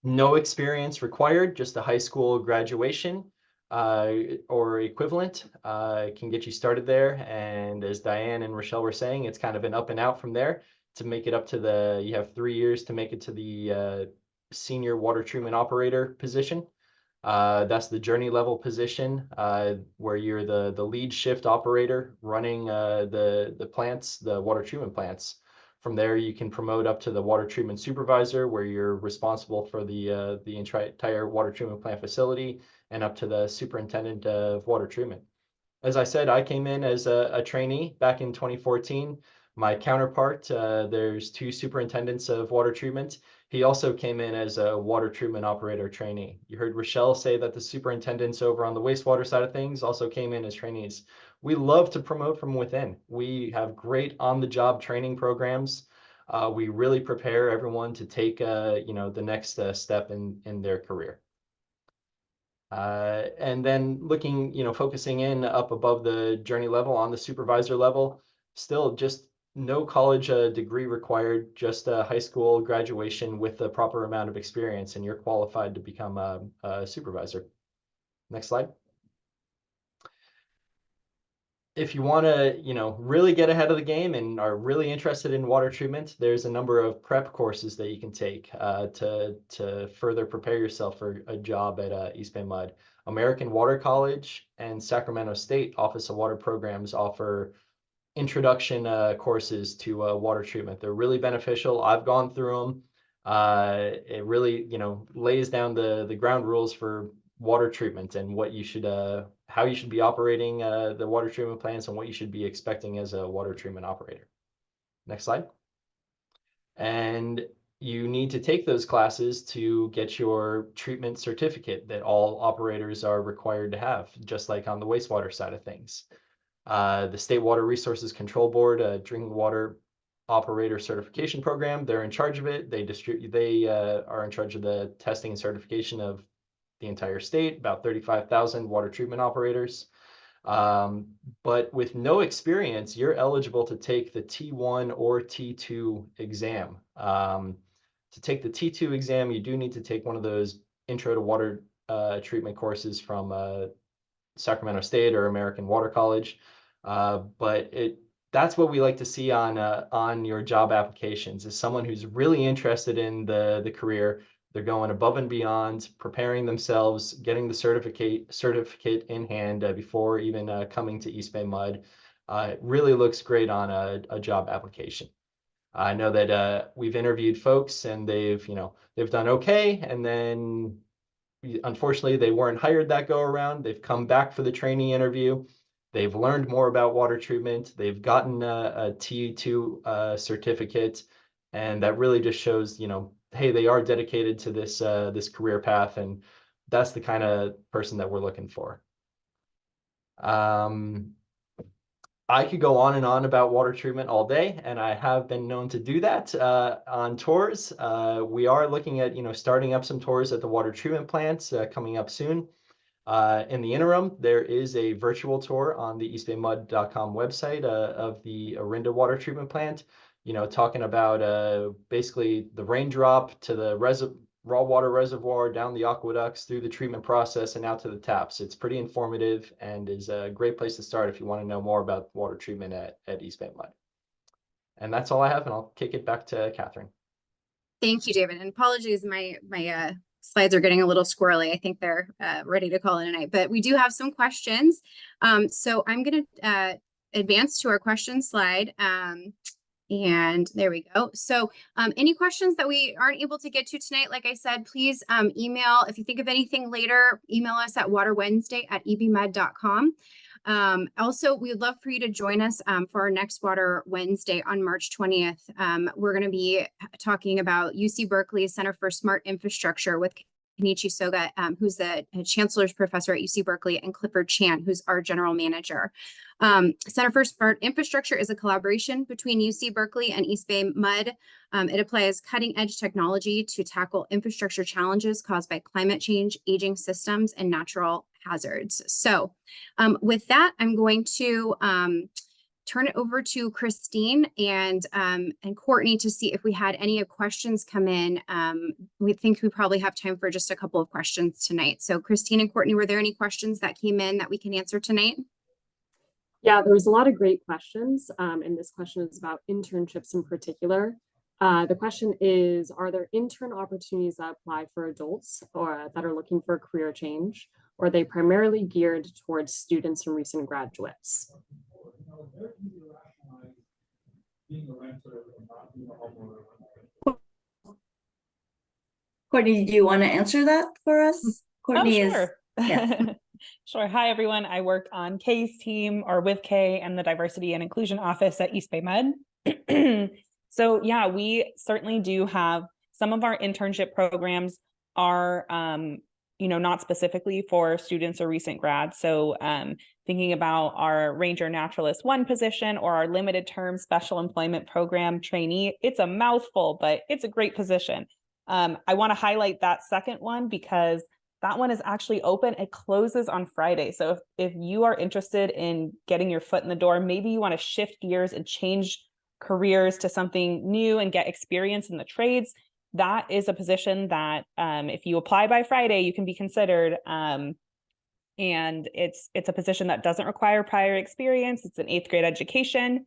No experience required, just a high school graduation or equivalent can get you started there. And as Diane and Rochelle were saying, it's kind of an up and out from there to make it up to you have 3 years to make it to the senior water treatment operator position. That's the journey level position where you're the lead shift operator running the plants, the water treatment plants. From there, you can promote up to the water treatment supervisor, where you're responsible for the entire water treatment plant facility, and up to the superintendent of water treatment. As I said, I came in as a trainee back in 2014. My counterpart, there's 2 superintendents of water treatment. He also came in as a water treatment operator trainee. You heard Rochelle say that the superintendents over on the wastewater side of things also came in as trainees. We love to promote from within. We have great on-the-job training programs. We really prepare everyone to take, the next step in their career. And then looking, focusing in up above the journey level on the supervisor level, still just no college degree required, just a high school graduation with the proper amount of experience, and you're qualified to become a supervisor. Next slide. If you want to, really get ahead of the game and are really interested in water treatment, there's a number of prep courses that you can take to further prepare yourself for a job at East Bay Mud. American Water College and Sacramento State Office of Water Programs offer introduction courses to water treatment. They're really beneficial. I've gone through them. It really, lays down the ground rules for water treatment and what you should, how you should be operating the water treatment plants and what you should be expecting as a water treatment operator. Next slide. And you need to take those classes to get your treatment certificate that all operators are required to have, just like on the wastewater side of things. The State Water Resources Control Board, drinking water operator certification program, they're in charge of it. They are in charge of the testing and certification of the entire state, about 35,000 water treatment operators. But with no experience, you're eligible to take the T1 or T2 exam. To take the T2 exam, you do need to take one of those intro to water treatment courses from Sacramento State or American Water College. But that's what we like to see on your job applications, is someone who's really interested in the career. They're going above and beyond, preparing themselves, getting the certificate in hand before even coming to East Bay MUD. It really looks great on a job application. I know that we've interviewed folks and they've done okay, and then unfortunately they weren't hired that go around. They've come back for the training interview. They've learned more about water treatment. They've gotten a T2 certificate, and that really just shows, hey, they are dedicated to this career path, and that's the kind of person that we're looking for. I could go on and on about water treatment all day, and I have been known to do that on tours. We are looking at starting up some tours at the water treatment plants coming up soon. In the interim, there is a virtual tour on the eastbaymud.com website of the Orinda water treatment plant, talking about basically the raindrop to the raw water reservoir, down the aqueducts, through the treatment process, and out to the taps. It's pretty informative and is a great place to start if you want to know more about water treatment at East Bay MUD. And that's all I have, and I'll kick it back to Catherine. Thank you, David. And apologies, my slides are getting a little squirrely. I think they're ready to call it a night, but we do have some questions. So I'm going to advance to our question slide. And there we go. So any questions that we aren't able to get to tonight, like I said, please email. If you think of anything later, email us at waterwednesday@ebmud.com. Also, we would love for you to join us for our next Water Wednesday on March 20th. We're going to be talking about UC Berkeley Center for Smart Infrastructure with Kenichi Soga, who's the Chancellor's Professor at UC Berkeley, and Clifford Chan, who's our General Manager. Center for Smart Infrastructure is a collaboration between UC Berkeley and East Bay MUD. It applies cutting-edge technology to tackle infrastructure challenges caused by climate change, aging systems, and natural hazards. So with that, I'm going to turn it over to Christine and Courtney to see if we had any questions come in. We think we probably have time for just a couple of questions tonight. So Christine and Courtney, were there any questions that came in that we can answer tonight? Yeah, there was a lot of great questions, and this question is about internships in particular. The question is, are there intern opportunities that apply for adults or that are looking for a career change, or are they primarily geared towards students and recent graduates? Courtney, do you want to answer that for us? Courtney sure. Yes. Sure. Hi, everyone. I work on Kay's team, or with Kay, and the Diversity and Inclusion Office at East Bay MUD. So yeah, we certainly do have some of our internship programs are, not specifically for students or recent grads. So thinking about our Ranger Naturalist 1 position or our limited term special employment program trainee, it's a mouthful, but it's a great position. I want to highlight that second one because that one is actually open. It closes on Friday. So if you are interested in getting your foot in the door, maybe you want to shift gears and change careers to something new and get experience in the trades, that is a position that if you apply by Friday, you can be considered. And it's a position that doesn't require prior experience. It's an 8th grade education.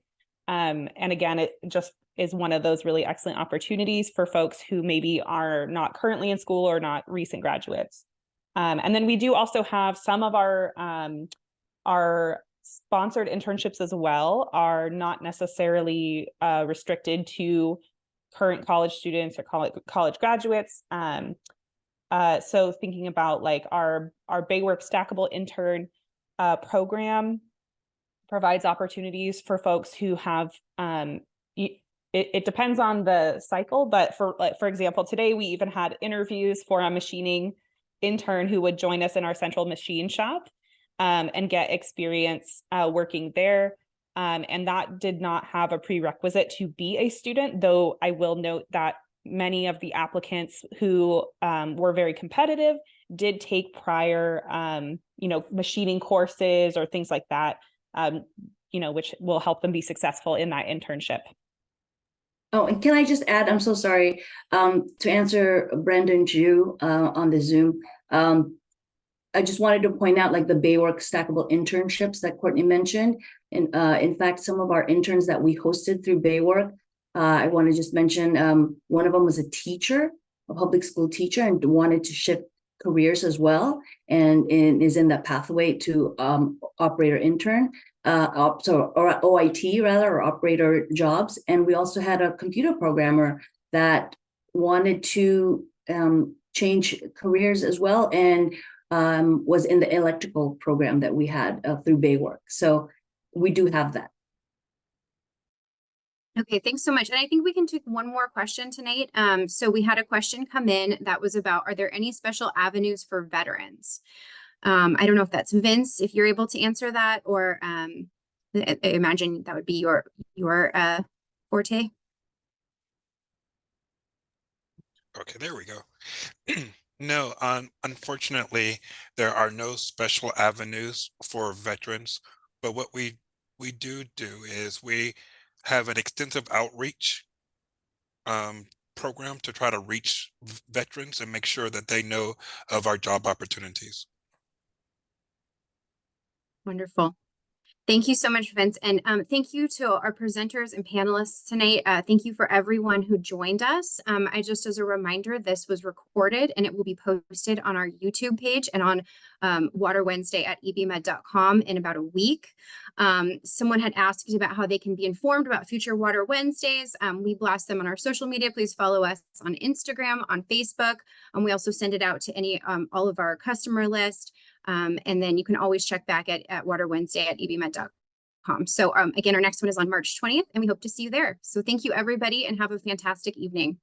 And again, it just is one of those really excellent opportunities for folks who maybe are not currently in school or not recent graduates. And then we do also have some of our sponsored internships as well are not necessarily restricted to current college students or college graduates. So thinking about like our Baywork stackable intern program provides opportunities for folks who have it depends on the cycle, but for example, today we even had interviews for a machining intern who would join us in our central machine shop and get experience working there. And that did not have a prerequisite to be a student, though I will note that many of the applicants who were very competitive did take prior, machining courses or things like that, which will help them be successful in that internship. Oh, and can I just add, I'm so sorry, to answer Brendan Ju on the Zoom. I just wanted to point out like the Baywork stackable internships that Courtney mentioned. And in fact, some of our interns that we hosted through Baywork, I want to just mention one of them was a teacher, a public school teacher, and wanted to shift careers as and is in that pathway to operator intern. Or OIT rather, or operator jobs. And we also had a computer programmer that wanted to change careers as well, and was in the electrical program that we had through Baywork. So we do have that. Okay, thanks so much. And I think we can take one more question tonight. So we had a question come in that was about, are there any special avenues for veterans? I don't know if that's Vince, if you're able to answer that, or I imagine that would be your forte. Okay, there we go. No, unfortunately, there are no special avenues for veterans, but what we do is we have an extensive outreach program to try to reach veterans and make sure that they know of our job opportunities. Wonderful. Thank you so much, Vince. And thank you to our presenters and panelists tonight. Thank you for everyone who joined us. I just, as a reminder, this was recorded and it will be posted on our YouTube page and on Water Wednesday at EBMUD.com in about a week. Someone had asked about how they can be informed about future Water Wednesdays. We blast them on our social media. Please follow us on Instagram, on Facebook. And we also send it out to all of our customer list. And then you can always check back at Water Wednesday at EBMUD.com. So again, our next one is on March 20th, and we hope to see you there. So thank you, everybody, and have a fantastic evening.